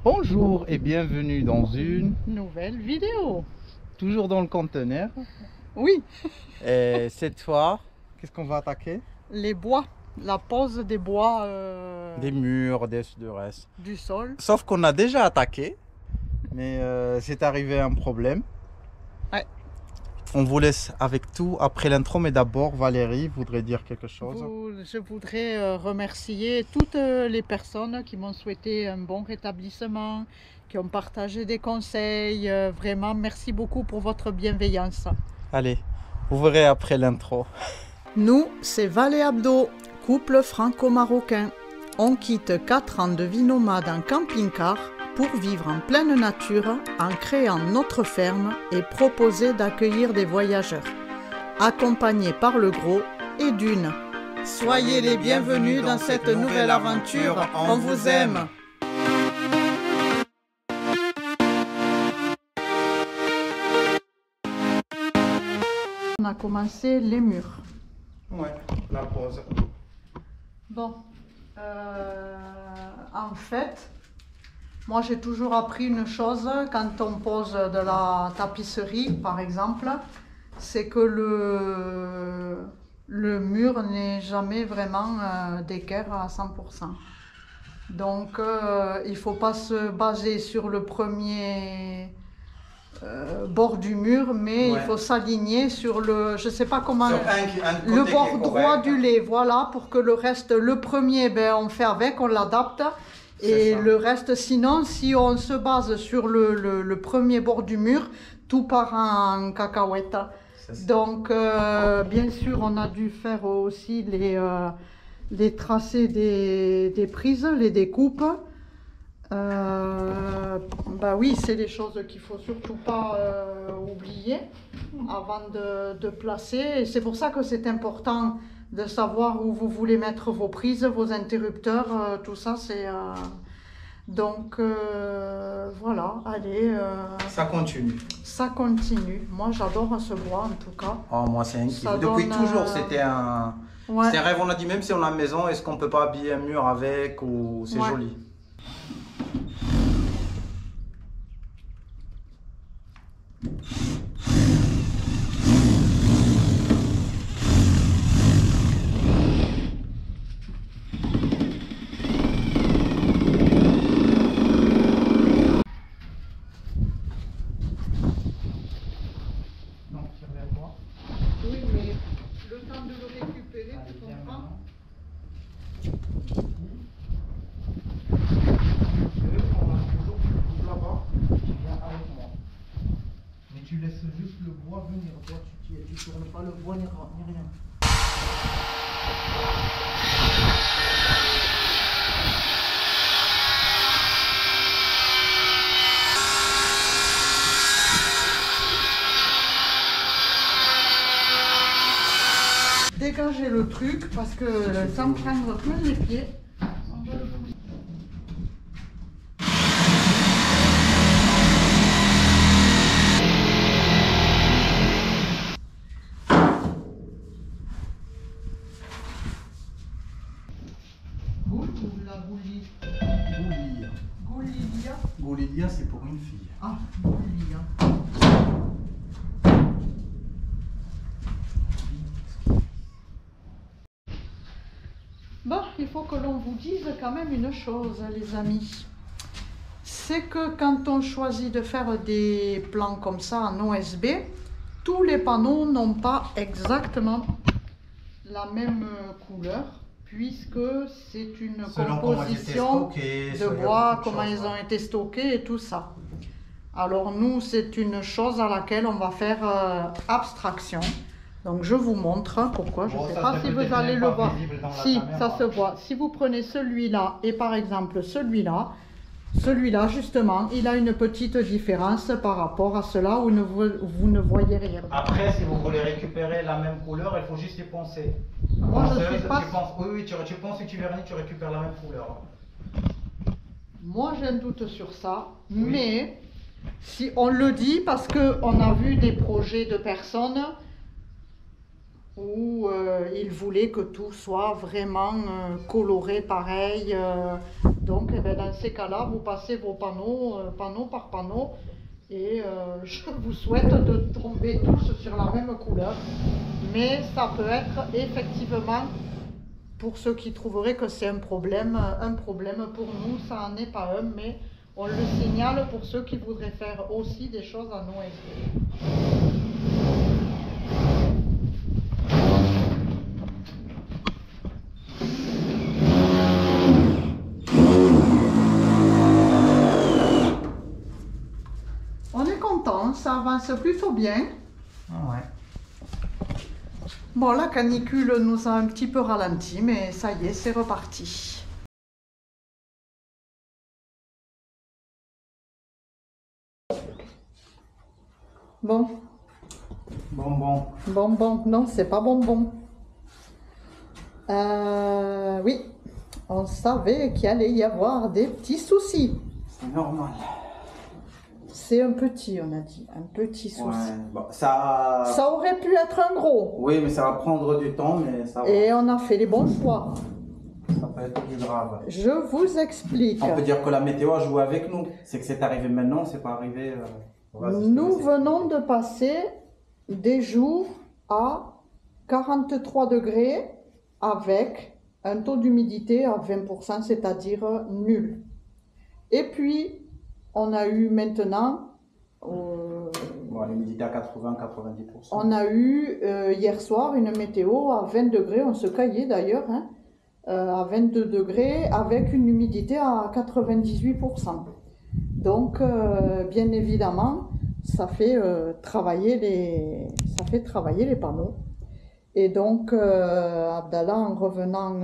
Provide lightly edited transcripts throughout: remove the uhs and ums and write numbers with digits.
Bonjour et bienvenue dans une nouvelle vidéo. Toujours dans le conteneur. Oui. Et cette fois, qu'est-ce qu'on va attaquer? Les bois, la pose des bois. Des murs, de reste. Du sol. Sauf qu'on a déjà attaqué, mais c'est arrivé un problème. Ouais. On vous laisse avec tout après l'intro, mais d'abord Valérie voudrait dire quelque chose. Je voudrais remercier toutes les personnes qui m'ont souhaité un bon rétablissement, qui ont partagé des conseils. Vraiment, merci beaucoup pour votre bienveillance. Allez, vous verrez après l'intro. Nous, c'est Val et Abdo, couple franco-marocain. On quitte 4 ans de vie nomade en camping-car pour vivre en pleine nature en créant notre ferme et proposer d'accueillir des voyageurs, accompagnés par le gros et d'une. Soyez les bienvenus dans cette nouvelle aventure, on vous aime. On a commencé les murs. Ouais, la pose. Bon, en fait, moi j'ai toujours appris une chose quand on pose de la tapisserie par exemple, c'est que le mur n'est jamais vraiment d'équerre à 100%. Donc il ne faut pas se baser sur le premier bord du mur, mais il faut s'aligner sur le, je sais pas comment, le bord droit du lait, voilà, pour que le reste, le premier, ben, on fait avec, on l'adapte. Et le reste, sinon, si on se base sur le premier bord du mur, tout part en cacahuète. Donc, bien sûr, on a dû faire aussi les tracés des prises, les découpes. Bah oui, c'est des choses qu'il ne faut surtout pas oublier avant de placer. Et c'est pour ça que c'est important de savoir où vous voulez mettre vos prises, vos interrupteurs, tout ça. C'est donc voilà, allez. Ça continue. Ça continue. Moi, j'adore ce bois en tout cas. Oh, moi, c'est un kiff. Depuis toujours, c'était un rêve. On a dit, même si on a une maison, est-ce qu'on peut pas habiller un mur avec ou c'est joli. Oui, mais le temps de le récupérer, tu comprends? Mais tu laisses juste le bois venir, toi tu tournes pas le bois ni rien. Dégager le truc parce que ça me prendre plein les pieds. Goul ou la goulie? Goulia. Goulilia. Goulilia, c'est pour une fille. Ah, goulilia. Bon, il faut que l'on vous dise quand même une chose, les amis. C'est que quand on choisit de faire des plans comme ça en OSB, tous les panneaux n'ont pas exactement la même couleur, puisque c'est une composition de bois, comment ils ont été stockés et tout ça. Alors nous, c'est une chose à laquelle on va faire abstraction. Donc je vous montre pourquoi, je ne sais pas si vous allez le voir. Si, ça se voit. Si vous prenez celui-là et par exemple celui-là justement, il a une petite différence par rapport à cela où vous ne voyez rien. Après, si vous voulez récupérer la même couleur, il faut juste y penser. Moi, je suis pas... tu penses que tu vernis, tu récupères la même couleur. Moi, j'ai un doute sur ça, mais si on le dit parce qu'on a vu des projets de personnes où il voulait que tout soit vraiment coloré pareil. Donc eh bien, dans ces cas-là, vous passez vos panneaux, panneau par panneau, et je vous souhaite de tomber tous sur la même couleur. Mais ça peut être effectivement, pour ceux qui trouveraient que c'est un problème pour nous, ça n'en est pas un, mais on le signale pour ceux qui voudraient faire aussi des choses en OSB. On est content, ça avance plutôt bien. Ouais. Bon, la canicule nous a un petit peu ralenti, mais ça y est, c'est reparti. Bon. Bonbon. Bonbon. Non, c'est pas bonbon. Oui, on savait qu'il allait y avoir des petits soucis. C'est normal. C'est un petit, on a dit, un petit souci. Ouais, bon, ça aurait pu être un gros. Oui, mais ça va prendre du temps, mais ça va. Et on a fait les bons choix. Ça peut être plus grave. Je vous explique. On peut dire que la météo a joué avec nous. C'est que c'est arrivé maintenant, c'est pas arrivé... Nous venons de passer des jours à 43 degrés avec un taux d'humidité à 20%, c'est-à-dire nul. Et puis, on a eu maintenant... l'humidité à 80-90%. On a eu hier soir une météo à 20 degrés, on se caillait d'ailleurs, hein, à 22 degrés avec une humidité à 98%. Donc, bien évidemment, ça fait travailler les panneaux. Et donc, Abdallah, en revenant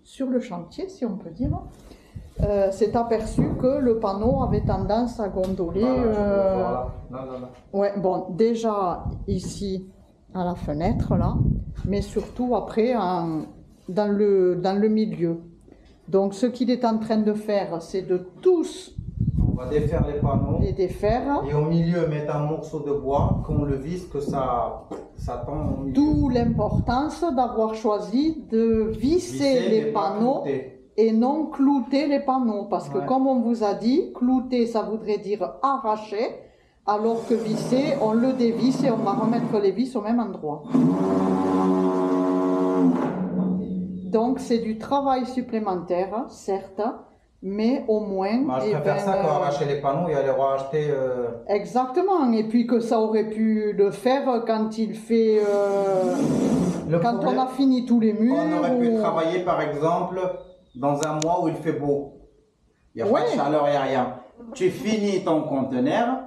sur le chantier, si on peut dire, s'est aperçu que le panneau avait tendance à gondoler. Là. Ouais, bon, déjà ici, à la fenêtre, là, mais surtout après, dans le milieu. Donc, ce qu'il est en train de faire, c'est de tous... On va défaire les panneaux. Les défaire. Et au milieu, mettre un morceau de bois, qu'on le visse, que ça tend au milieu. D'où l'importance d'avoir choisi de visser les panneaux et non clouter les panneaux. Parce que comme on vous a dit, clouter, ça voudrait dire arracher, alors que visser, on le dévisse et on va remettre les vis au même endroit. Donc c'est du travail supplémentaire, certes, mais au moins... je préfère ça qu'arracher les panneaux et aller racheter... Exactement, et puis que ça aurait pu le faire quand il fait... quand on a fini tous les murs. On aurait pu travailler par exemple dans un mois où il fait beau. Il n'y a pas de chaleur, il n'y a rien. Tu finis ton conteneur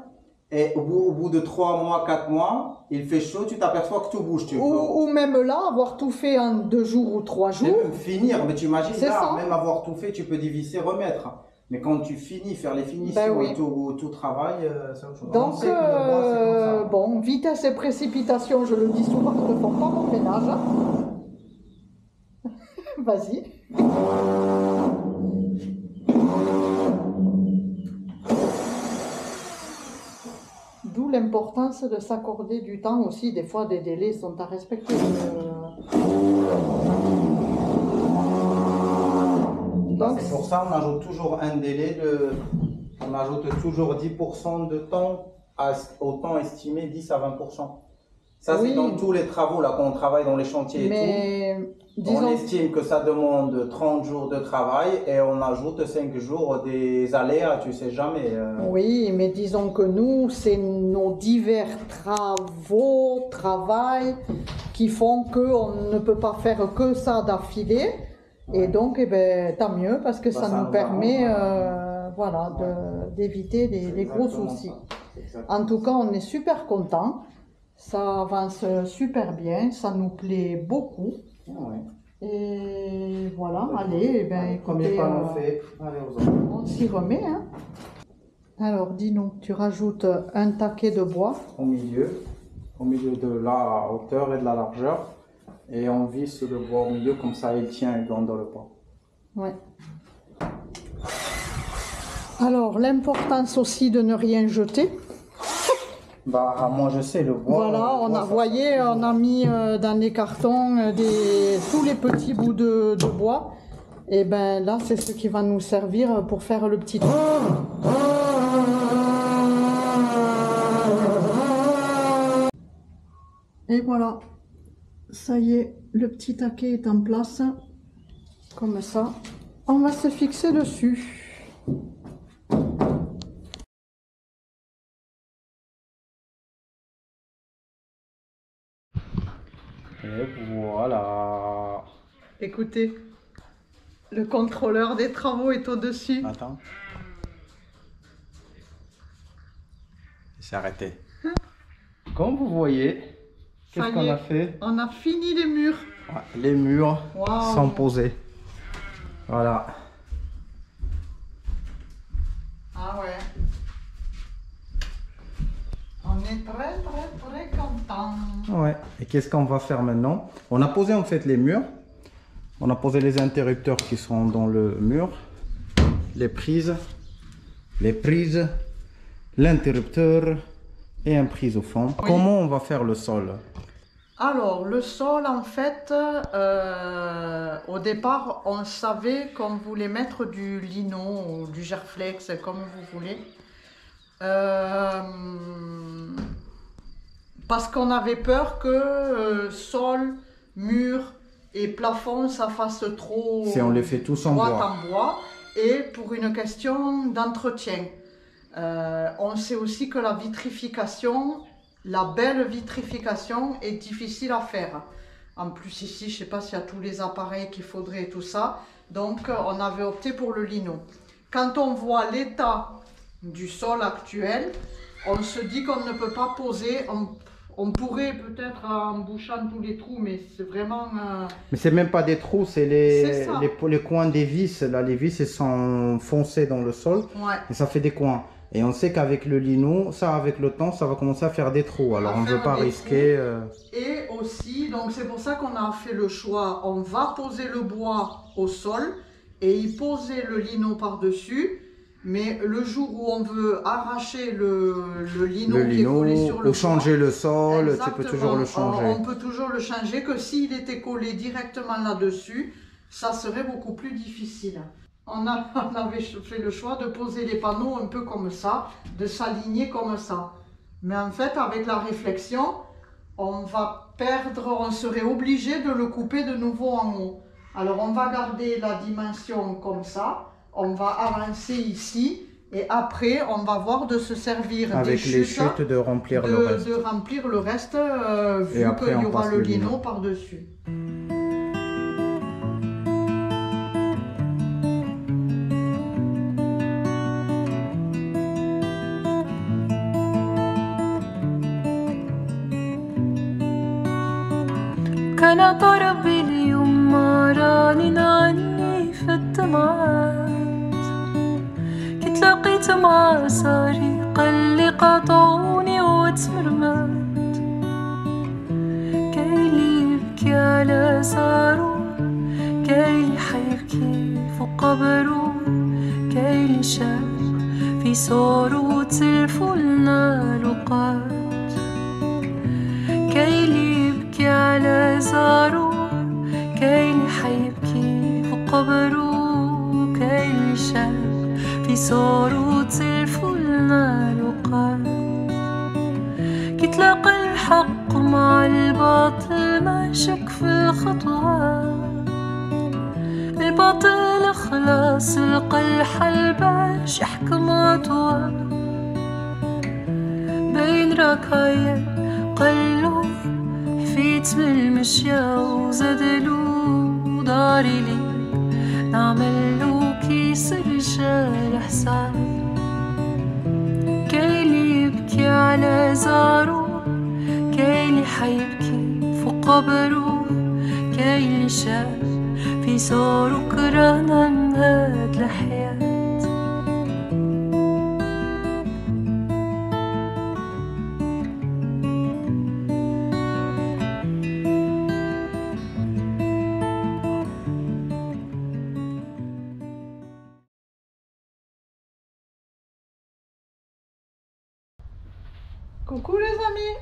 et au bout de 3 mois, 4 mois, il fait chaud, tu t'aperçois que tout bouge. Ou même là, avoir tout fait en 2 jours ou 3 jours. Même finir, mais tu imagines là, même avoir tout fait, tu peux diviser, remettre. Mais quand tu finis, faire les finitions et tout travail, c'est autre chose. Donc, bon, vitesse et précipitation, je le dis souvent, ne font pas mon ménage. Vas-y. D'où l'importance de s'accorder du temps aussi. Des fois, des délais sont à respecter. Donc, c'est pour ça qu'on ajoute toujours un délai on ajoute toujours 10% de temps au temps estimé, 10 à 20%. Ça, c'est dans tous les travaux, là, quand on travaille dans les chantiers et tout. On estime que ça demande 30 jours de travail et on ajoute 5 jours des aléas, tu sais jamais. Oui, mais disons que nous, c'est nos divers travail qui font qu'on ne peut pas faire que ça d'affilée. Et donc, tant mieux, parce que ça nous permet d'éviter les gros soucis. En tout cas, on est super contents. Ça avance super bien, ça nous plaît beaucoup. Et voilà, allez, écoutez, on s'y remet. Hein. Alors, dis-nous, tu rajoutes un taquet de bois. Au milieu de la hauteur et de la largeur. Et on visse le bois au milieu, comme ça il tient et ne gondole pas. Ouais. Alors, l'importance aussi de ne rien jeter. Bah, moi je sais, le bois. Voilà, le on bois, a, ça voyez, sert on a mis dans les cartons tous les petits bouts de bois. Et ben là, c'est ce qui va nous servir pour faire le petit trou. Et voilà, ça y est, le petit taquet est en place. Comme ça, on va se fixer dessus. Et voilà. Écoutez, le contrôleur des travaux est au-dessus. Attends. C'est arrêté. Comme vous voyez, qu'est-ce qu'on a fait? On a fini les murs. Ouais, les murs Wow. sont posés. Voilà. Ah ouais. On est très content. Ouais. Et qu'est-ce qu'on va faire maintenant? On a posé en fait les murs. On a posé les interrupteurs qui sont dans le mur. Les prises, l'interrupteur et un prise au fond. Oui. Comment on va faire le sol? Alors, le sol, en fait, au départ, on savait qu'on voulait mettre du lino ou du gerflex, comme vous voulez. Parce qu'on avait peur que sol, mur et plafond, ça fasse trop... Si on les fait tous en bois. Et pour une question d'entretien. On sait aussi que la vitrification... La belle vitrification est difficile à faire. En plus ici, je ne sais pas s'il y a tous les appareils qu'il faudrait et tout ça. Donc on avait opté pour le lino. Quand on voit l'état du sol actuel, on se dit qu'on ne peut pas poser. On pourrait peut-être en bouchant tous les trous, mais c'est vraiment... Mais c'est même pas des trous, c'est les coins des vis. Là, les vis, elles sont foncées dans le sol. Ouais. Et ça fait des coins. Et on sait qu'avec le lino, ça avec le temps, ça va commencer à faire des trous. Alors on ne veut pas risquer. Et aussi, donc c'est pour ça qu'on a fait le choix. On va poser le bois au sol et y poser le lino par-dessus. Mais le jour où on veut arracher le lino qui est collé sur le bois, ou changer le sol, tu peux toujours le changer. On peut toujours le changer, que s'il était collé directement là-dessus, ça serait beaucoup plus difficile. On avait fait le choix de poser les panneaux un peu comme ça, de s'aligner comme ça. Mais en fait, avec la réflexion, on va perdre, on serait obligé de le couper de nouveau en haut. Alors on va garder la dimension comme ça, on va avancer ici et après on va voir de se servir avec les chutes de remplir le reste. De remplir le reste, vu qu'il y aura le lino par-dessus. كان طربي اليوم رانين عني في الدمعات كي تلاقيت مع صاري قالي قاطعوني وتمرمات كايلي يبكي على صارو كايلي حيبكي فوق قبرو كايلي شاف في صورو تلفولنا الوقات كايلي على زارو كايلي حيبكي فوق قبرو كايلي شاف في صورو تلفولنا الوقات كي تلاقى الحق مع الباطل ماشك في الخطوات الباطل خلاص لقى الحل باش يحكم عطوات بين ركاية قلو حفيت بالمشيا وزادلو داري لي نعملو كيس رجال حساب كايلي يبكي على زارو كايلي حيبكي فوق قبرو كايلي شاف في صورو كرانا من هاد الحياة Coucou les amis.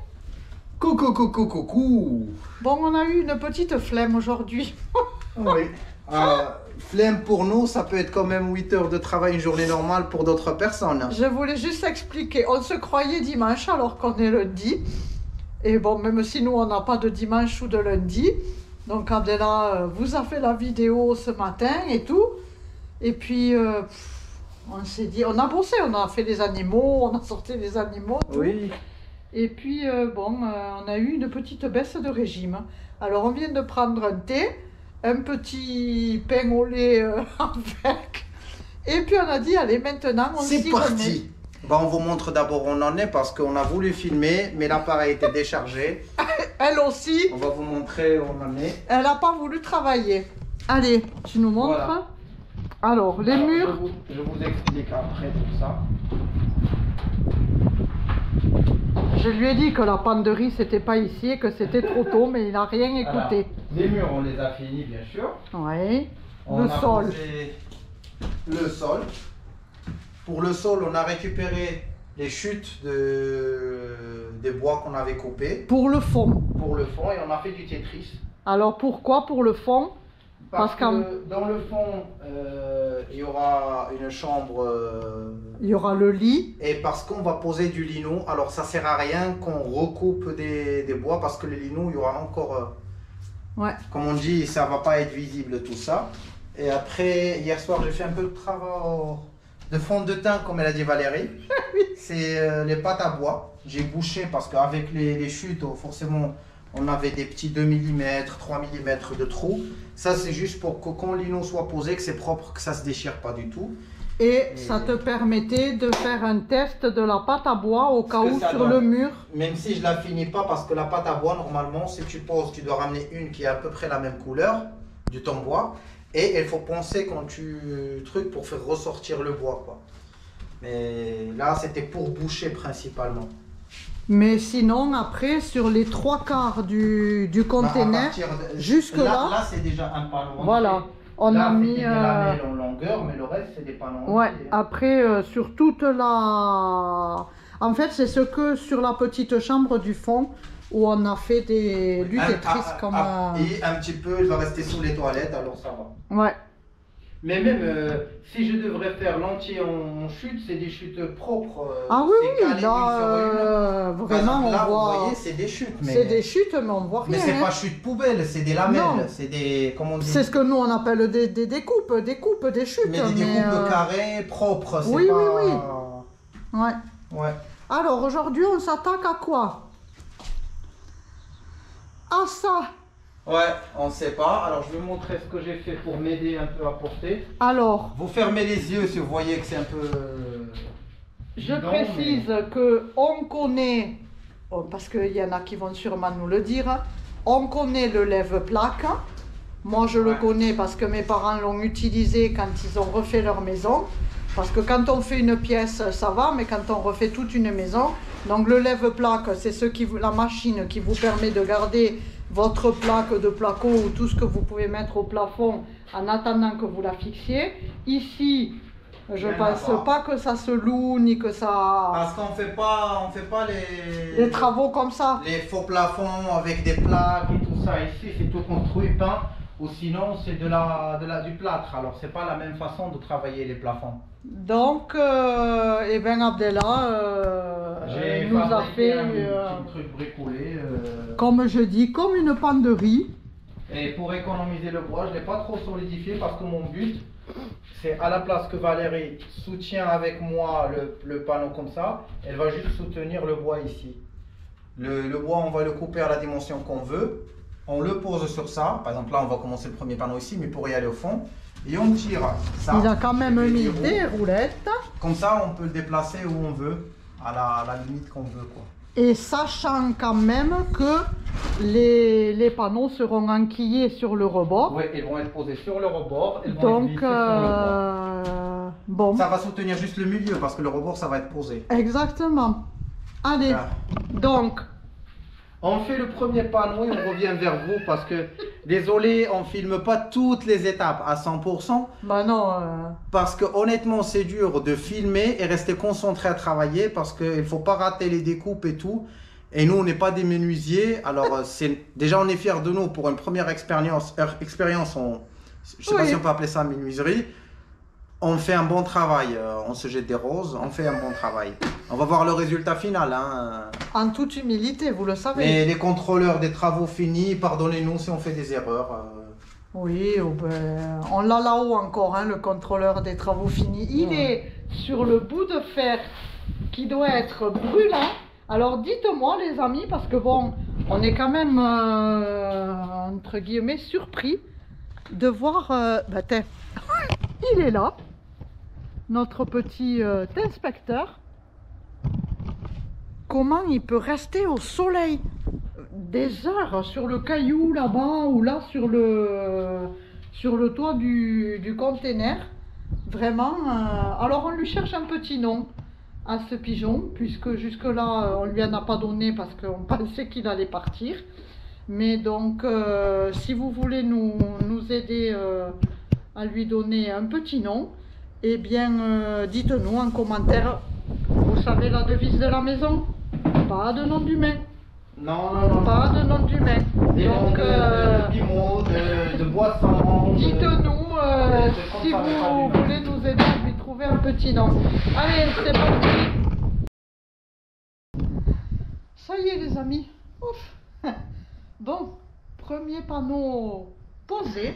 Coucou, coucou, coucou. Bon, on a eu une petite flemme aujourd'hui. Oui. Flemme pour nous, ça peut être quand même 8 heures de travail, une journée normale pour d'autres personnes. Je voulais juste expliquer. On se croyait dimanche alors qu'on est lundi. Et bon, même si nous, on n'a pas de dimanche ou de lundi. Donc, Abdella vous a fait la vidéo ce matin et tout. Et puis, on s'est dit, on a bossé, on a fait les animaux, on a sorti les animaux. Tout. Oui. Et puis, on a eu une petite baisse de régime. Alors, on vient de prendre un thé, un petit pain au lait avec. Et puis, on a dit, allez, maintenant, on s'y remet. C'est parti. Bon, on vous montre d'abord où on en est parce qu'on a voulu filmer, mais l'appareil était déchargé. Elle aussi. On va vous montrer où on en est. Elle n'a pas voulu travailler. Allez, tu nous montres. Voilà. Alors, les murs. Je vous explique après tout ça. Je lui ai dit que la penderie, c'était pas ici et que c'était trop tôt, mais il n'a rien écouté. Les murs, on les a finis, bien sûr. Oui. On Le a sol. posé le sol. Pour le sol, on a récupéré les chutes des bois qu'on avait coupés Pour le fond. pour le fond et on a fait du Tetris. Alors, pourquoi pour le fond? Parce Parce qu'en- que dans le fond, il y aura une chambre Il y aura le lit. et parce qu'on va poser du lino, alors ça sert à rien qu'on recoupe des bois parce que le lino, il y aura encore, Ouais. comme on dit, ça va pas être visible tout ça. Et après, hier soir, j'ai fait un peu de travail de fond de teint, comme elle a dit Valérie. C'est les pâtes à bois. J'ai bouché parce qu'avec les chutes, forcément, on avait des petits 2 mm, 3 mm de trous. Ça, c'est juste pour que quand le lino soit posé, que c'est propre, que ça se déchire pas du tout. Et ça te permettait de faire un test de la pâte à bois au cas que où ça sur donne. le mur. Même si je la finis pas, parce que la pâte à bois, normalement, si tu poses, tu dois ramener une qui est à peu près la même couleur du ton bois. Et il faut penser quand tu trucs pour faire ressortir le bois, quoi. Mais là, c'était pour boucher principalement. Mais sinon, après, sur les 3/4 du Bah, à container, partir de- jusque là, Là, c'est déjà un panneau. voilà, on Là, a mis... c'était des lamelles en longueur, mais le reste, c'est des panneaux. Ouais, entiers. après, sur toute la... En fait, c'est ce que sur la petite chambre du fond, où on a fait du Tetris comme... Et un petit peu, il va rester sous les toilettes, alors ça va. Ouais, Mais même si je devrais faire l'entier en chute, c'est des chutes propres. ah oui, c'est oui, calé une sur là, une. vraiment, Par exemple, là, on voit... vous voyez, c'est des chutes. Mais... C'est des chutes, mais on voit Mais rien. c'est hein. pas chute poubelle, c'est des lamelles. Non. C'est des. Comment on dit? C'est ce que nous, on appelle des découpes, des chutes. Mais des découpes carrées, propres. C'est oui, pas... oui, Ouais. Ouais. Alors, aujourd'hui, on s'attaque à quoi? À ça. Ouais, on sait pas. Alors, je vais vous montrer ce que j'ai fait pour m'aider un peu à porter. Alors, Vous fermez les yeux si vous voyez que c'est un peu. je bidon, précise que on connaît, parce qu'il y en a qui vont sûrement nous le dire, on connaît le lève-plaque. Moi, je le Ouais. connais parce que mes parents l'ont utilisé quand ils ont refait leur maison. Parce que quand on fait une pièce, ça va, mais quand on refait toute une maison, donc le lève-plaque, c'est la machine qui vous permet de garder votre plaque de placo ou tout ce que vous pouvez mettre au plafond en attendant que vous la fixiez. Ici, je Rien pense à voir. pas que ça se loue ni que ça... Parce qu'on fait pas Les travaux comme ça. les faux plafonds avec des plaques et tout ça. Ici, c'est tout construit, peint. Ou sinon, c'est du plâtre. Alors, c'est pas la même façon de travailler les plafonds. Donc, eh ben Abdella J'ai nous a fabriqué fait, un petit truc bricolé. comme je dis, comme une penderie. Et pour économiser le bois, je ne l'ai pas trop solidifié parce que mon but, c'est à la place que Valérie soutient avec moi le panneau comme ça, elle va juste soutenir le bois ici. Le bois, on va le couper à la dimension qu'on veut. On le pose sur ça. Par exemple, là, on va commencer le premier panneau ici, mais pour y aller au fond. Et on tire ça. Il a quand même avec mis des roues. des roulettes. Comme ça, on peut le déplacer où on veut, à la limite qu'on veut, quoi. Et sachant quand même que les panneaux seront enquillés sur le rebord. Oui, ils vont être posés sur le rebord. Ils vont être Donc, vissés sur le bois. bon, Ça va soutenir juste le milieu parce que le rebord, ça va être posé. exactement. Allez, Ah. donc, On fait le premier panneau et on revient vers vous parce que, désolé, on filme pas toutes les étapes à 100%. Bah non. Parce que honnêtement, c'est dur de filmer et rester concentré à travailler parce qu'il ne faut pas rater les découpes et tout. Et nous, on n'est pas des menuisiers. Alors, déjà, on est fiers de nous pour une première expérience. Je ne sais pas si on peut appeler ça menuiserie. On fait un bon travail. On se jette des roses. On fait un bon travail. On va voir le résultat final. Hein. En toute humilité, vous le savez. Mais les contrôleurs des travaux finis, pardonnez-nous si on fait des erreurs. Oui, oh ben, on l'a là-haut encore, hein, le contrôleur des travaux finis. Il est sur le bout de fer qui doit être brûlant. Alors dites-moi les amis, parce que bon, on est quand même, entre guillemets, surpris de voir, il est là, notre petit inspecteur. Comment il peut rester au soleil des heures sur le caillou là-bas ou là sur le toit du container. Vraiment, alors on lui cherche un petit nom à ce pigeon, puisque jusque-là on lui en a pas donné parce qu'on pensait qu'il allait partir. Mais donc si vous voulez nous aider à lui donner un petit nom, eh bien dites-nous en commentaire. Vous savez la devise de la maison? Pas de nom d'humain. Non, non, non. Pas de nom d'humain. Donc, de piment, de boisson. Dites-nous si vous voulez nous aider à lui trouver un petit nom. Allez, c'est parti. Ça y est, les amis. Ouf. Bon, premier panneau posé.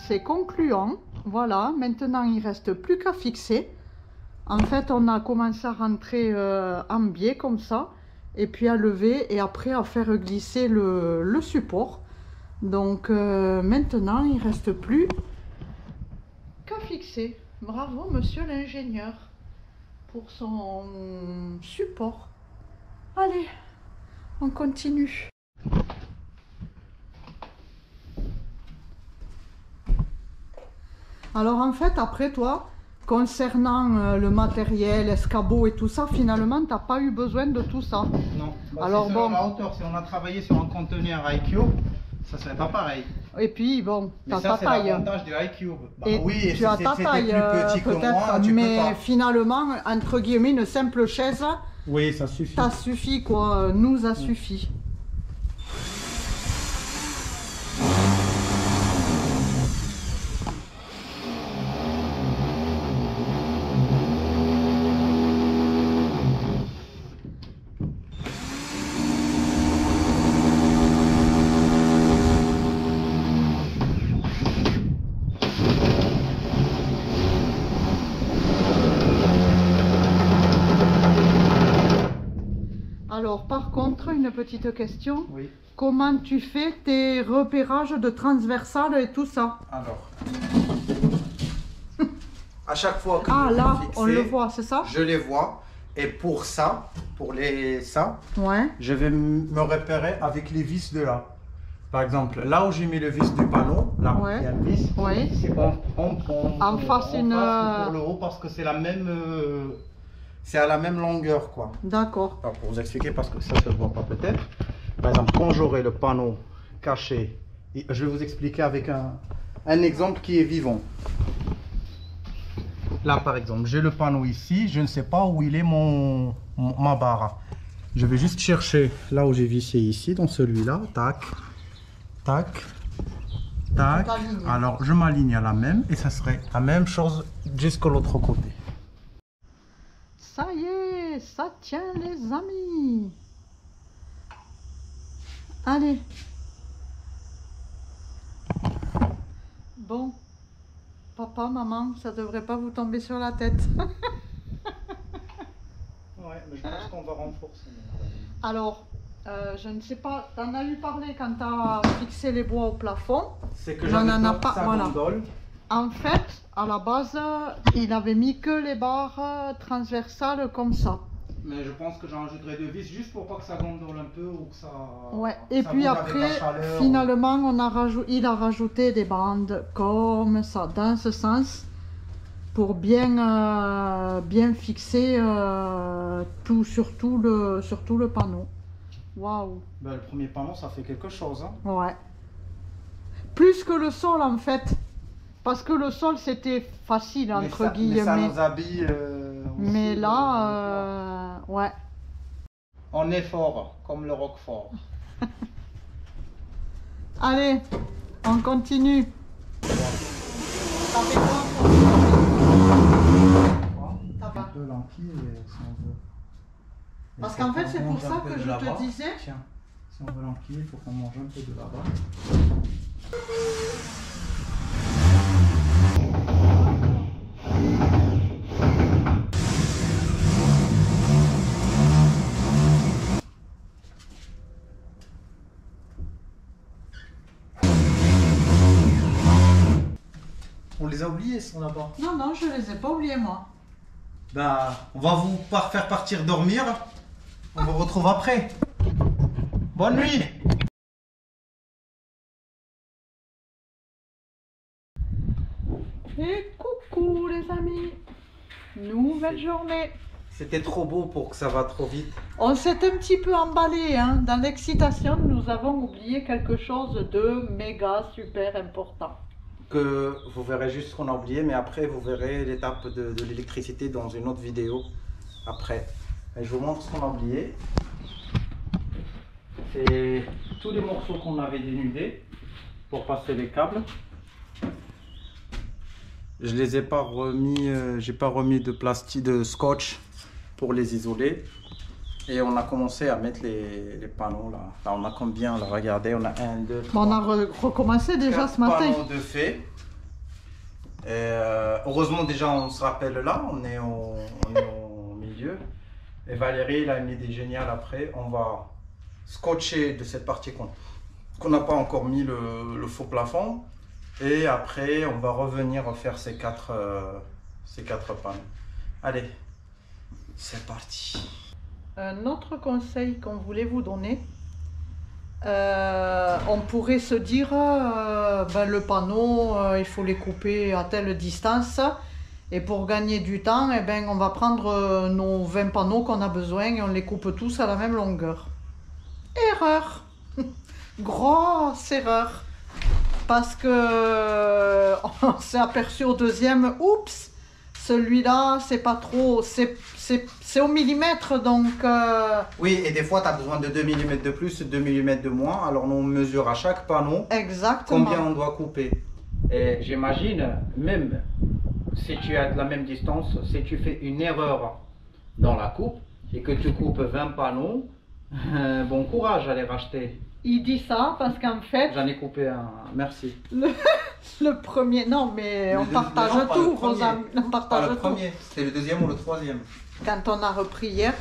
C'est concluant. Voilà, maintenant il ne reste plus qu'à fixer. En fait, on a commencé à rentrer en biais comme ça. Et puis à lever et après à faire glisser le support. Donc maintenant il ne reste plus qu'à fixer. Bravo monsieur l'ingénieur pour son support. Allez, on continue. Alors en fait après toi, concernant le matériel, escabeau et tout ça, finalement, tu n'as pas eu besoin de tout ça. Non. Bah, alors bon. La hauteur, si on a travaillé sur un conteneur iCube, ça serait pas pareil. Et puis bon, tu as ta c'est taille. l'avantage du iCube. Bah, Et oui, tu as ta taille plus petit que moi, mais finalement, entre guillemets, une simple chaise, oui, ça suffit. Ça suffit quoi, nous a suffi. Alors, par contre, une petite question. Oui. Comment tu fais tes repérages de transversales et tout ça? Alors, à chaque fois que ah je là, fixer, on le voit, c'est ça? je les vois. Et pour ça, ouais. je vais me repérer avec les vis de là. Par exemple, là où j'ai mis le vis du panneau, là, ouais. il y a un vis. Ouais. On fasse pour le haut parce que c'est la même. C'est à la même longueur, quoi. D'accord. Pour vous expliquer, parce que ça se voit pas peut-être. Par exemple, quand j'aurai le panneau caché, je vais vous expliquer avec un exemple qui est vivant. Là, par exemple, j'ai le panneau ici, je ne sais pas où il est ma barre. Je vais juste chercher là où j'ai vissé ici, dans celui-là. Tac, tac, tac. Alors, je m'aligne à la même et ça serait la même chose jusqu'à l'autre côté. Ça y est, ça tient les amis. Allez. Bon. Papa, maman, ça devrait pas vous tomber sur la tête. Ouais, mais je pense qu'on va renforcer. Alors, je ne sais pas, tu en as eu parlé quand tu as fixé les bois au plafond. C'est que j'en j'en ai pas, voilà. Gondole. En fait, à la base, il avait mis que les barres transversales comme ça. Mais je pense que j'en ajouterai deux vis juste pour pas que ça gondole un peu ou que ça. Ouais. Et ça puis bouge avec la après, chaleur. finalement, il a rajouté des bandes comme ça, dans ce sens, pour bien fixer tout sur tout le panneau. Waouh. Ben, le premier panneau, ça fait quelque chose. Hein. Ouais. Plus que le sol en fait. Parce que le sol c'était facile entre guillemets. Mais ça nous habille. Mais là, ouais. On est fort, comme le Roquefort. Allez, on continue. Ça fait quoi? Un peu l'enquille, si on veut. Parce qu'en fait, c'est pour ça que je te disais. Tiens, si on veut l'enquille, il faut qu'on mange un peu de là-bas. On les a oubliés, sont là-bas. Non, non, je les ai pas oubliés, moi. Bah, on va vous faire partir dormir. On vous retrouve après. Bonne nuit. Et coucou les amis. Nouvelle journée. C'était trop beau pour que ça va trop vite. On s'est un petit peu emballé, hein. Dans l'excitation, nous avons oublié quelque chose de méga super important. Que vous verrez juste ce qu'on a oublié, mais après vous verrez l'étape de l'électricité dans une autre vidéo après. Et je vous montre ce qu'on a oublié. C'est tous les morceaux qu'on avait dénudés pour passer les câbles. Je les ai pas remis, j'ai pas remis de plastique, de scotch pour les isoler. Et on a commencé à mettre les panneaux là. Là on a combien là? Regardez, on a 1, 2, 3. Bon, on a recommencé déjà ce matin. Panneaux de fait. Et heureusement déjà on se rappelle là, on est au milieu. Et Valérie, elle a une idée géniale après. On va scotcher de cette partie qu'on n'a pas encore mis le faux plafond. Et après on va revenir faire ces quatre panneaux. Allez, c'est parti. Un autre conseil qu'on voulait vous donner, on pourrait se dire ben, le panneau, il faut les couper à telle distance et pour gagner du temps, eh ben, on va prendre nos 20 panneaux qu'on a besoin et on les coupe tous à la même longueur. Erreur. Grosse erreur, parce que on s'est aperçu au deuxième, oups, celui-là c'est pas trop, c'est au millimètre donc... Oui, et des fois tu as besoin de 2 mm de plus, 2 mm de moins, alors on mesure à chaque panneau Exactement. combien on doit couper. Et j'imagine, même si tu as la même distance, si tu fais une erreur dans la coupe et que tu coupes 20 panneaux, bon courage à les racheter. Il dit ça parce qu'en fait... J'en ai coupé un, merci. Le premier, non mais on partage tout, Rosa, on partage le tout. premier, c'était le deuxième ou le troisième. Quand on a repris hier,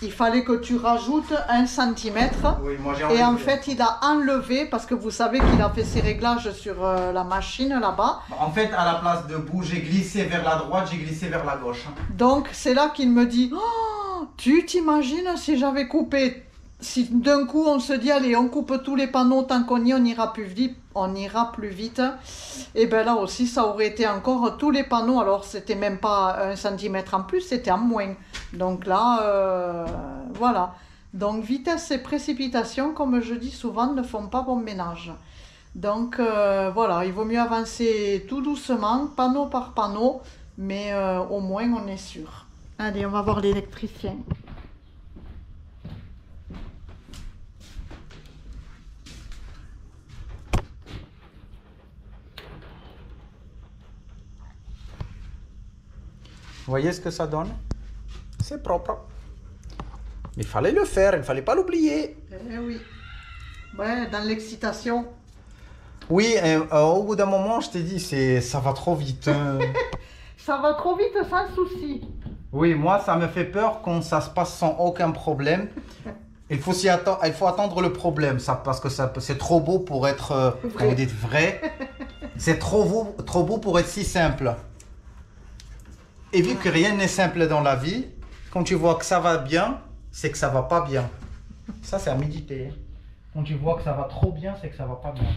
il fallait que tu rajoutes 1 cm. Oui, moi j'ai et en enlevé. fait, il a enlevé, parce que vous savez qu'il a fait ses réglages sur la machine là-bas. En fait, à la place de bout, j'ai glissé vers la droite, j'ai glissé vers la gauche. Donc c'est là qu'il me dit, oh, tu t'imagines si j'avais coupé, si d'un coup on se dit, allez, on coupe tous les panneaux, tant qu'on y est, on ira plus vite. Et bien là aussi, ça aurait été encore tous les panneaux, alors c'était même pas 1 cm en plus, c'était en moins. Donc là, voilà. Donc vitesse et précipitation, comme je dis souvent, ne font pas bon ménage. Donc voilà, il vaut mieux avancer tout doucement, panneau par panneau, mais au moins on est sûr. Allez, on va voir l'électricien. Vous voyez ce que ça donne? C'est propre. Il fallait le faire, il ne fallait pas l'oublier. Eh oui. Ouais, dans l'excitation. Oui, au bout d'un moment, je t'ai dit, ça va trop vite. Ça va trop vite sans souci. Oui, moi, ça me fait peur quand ça se passe sans aucun problème. Il faut attendre le problème, ça, parce que c'est trop beau pour être, comme vous dites, vrai. C'est trop beau pour être si simple. Et vu que rien n'est simple dans la vie, quand tu vois que ça va bien, c'est que ça va pas bien. Ça, c'est à méditer. Quand tu vois que ça va trop bien, c'est que ça va pas bien.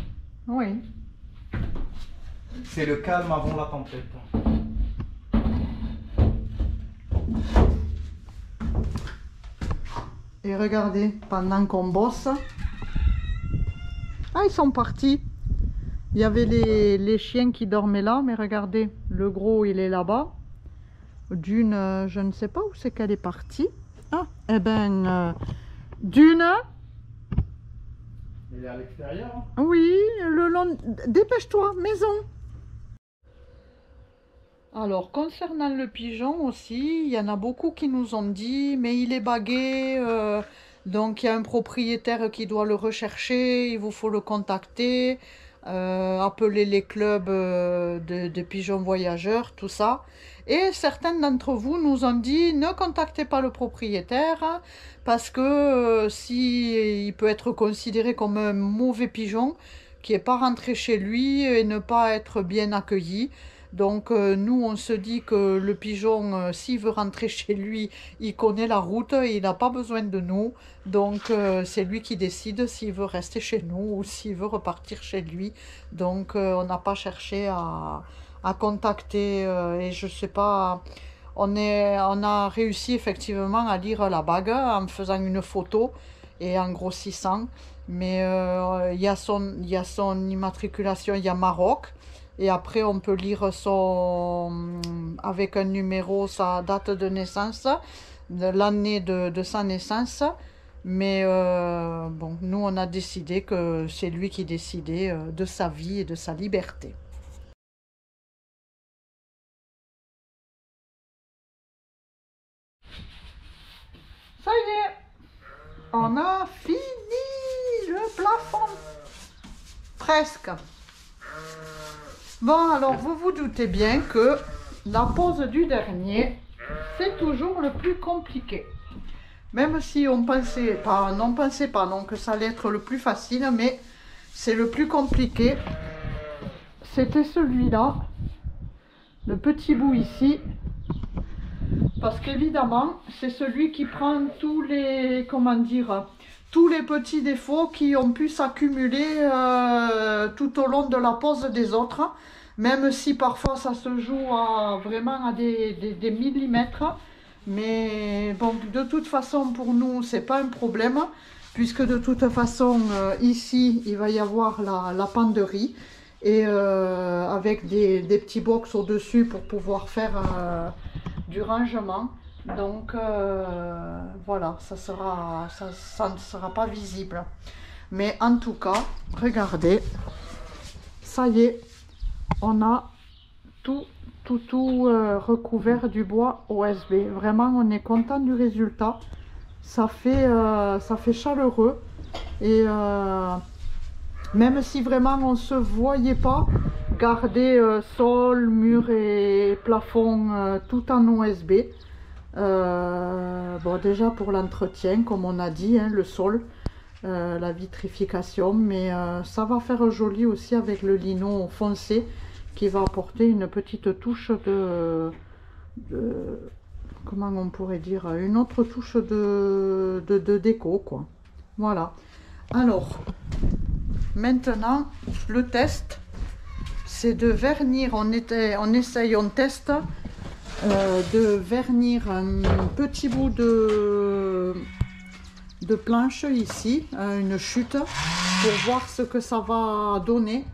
Oui. C'est le calme avant la tempête. Et regardez, pendant qu'on bosse... Ah, ils sont partis. Il y avait les chiens qui dormaient là, mais regardez, le gros, il est là-bas. Dune, je ne sais pas où c'est qu'elle est partie. Ah, eh ben, Dune... Il est à l'extérieur, hein? Oui, le long... Dépêche-toi, maison. Alors, concernant le pigeon aussi, il y en a beaucoup qui nous ont dit, mais il est bagué, donc il y a un propriétaire qui doit le rechercher, il vous faut le contacter, appeler les clubs de pigeons voyageurs, tout ça. Et certains d'entre vous nous ont dit, ne contactez pas le propriétaire, parce que si il peut être considéré comme un mauvais pigeon, qui n'est pas rentré chez lui et ne pas être bien accueilli. Donc nous on se dit que le pigeon s'il veut rentrer chez lui, il connaît la route, il n'a pas besoin de nous, donc c'est lui qui décide s'il veut rester chez nous ou s'il veut repartir chez lui. Donc on n'a pas cherché à contacter et je sais pas, on a réussi effectivement à lire la bague en faisant une photo et en grossissant, mais il y a son immatriculation, il y a Maroc. Et après, on peut lire avec un numéro, sa date de naissance, l'année de sa naissance. Mais bon, nous, on a décidé que c'est lui qui décidait de sa vie et de sa liberté. Ça y est, on a fini le plafond. Presque. Bon, alors vous vous doutez bien que la pose du dernier, c'est toujours le plus compliqué. Même si on pensait pas, non que ça allait être le plus facile, mais c'est le plus compliqué. C'était celui-là, le petit bout ici, parce qu'évidemment, c'est celui qui prend tous les, comment dire, tous les petits défauts qui ont pu s'accumuler tout au long de la pose des autres, même si parfois ça se joue vraiment à des millimètres. Mais bon, de toute façon, pour nous, c'est pas un problème, puisque de toute façon, ici, il va y avoir la penderie, et avec des petits box au-dessus pour pouvoir faire du rangement. Donc voilà, ça ne sera pas visible. Mais en tout cas, regardez, ça y est, on a tout recouvert du bois OSB. Vraiment, on est content du résultat. Ça fait chaleureux. Et même si vraiment on ne se voyait pas, garder sol, mur et plafond tout en OSB. Bon, déjà pour l'entretien, comme on a dit, hein, le sol, la vitrification, mais ça va faire joli aussi avec le lino foncé qui va apporter une petite touche de comment on pourrait dire, une autre touche de déco, quoi. Voilà. Alors maintenant le test, c'est de vernir. On teste de vernir un petit bout de planche ici, une chute, pour voir ce que ça va donner,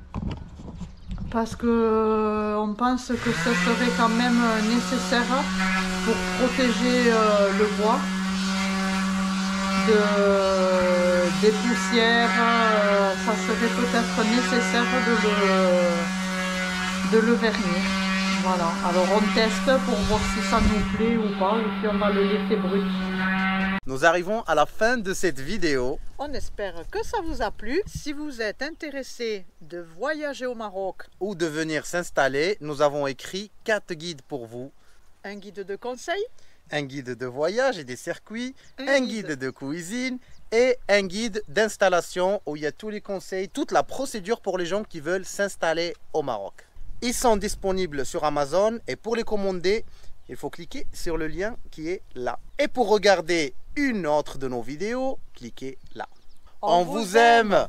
parce que on pense que ce serait quand même nécessaire pour protéger le bois des poussières. Ça serait peut-être nécessaire de le vernir. Voilà, alors on teste pour voir si ça nous plaît ou pas, et puis on va le laisser brut. Nous arrivons à la fin de cette vidéo. On espère que ça vous a plu. Si vous êtes intéressé de voyager au Maroc Ou de venir s'installer, nous avons écrit 4 guides pour vous. un guide de conseil, Un guide de voyage et des circuits, un guide de cuisine et un guide d'installation où il y a tous les conseils, toute la procédure pour les gens qui veulent s'installer au Maroc. Ils sont disponibles sur Amazon et pour les commander, il faut cliquer sur le lien qui est là. Et pour regarder une autre de nos vidéos, cliquez là. On vous aime!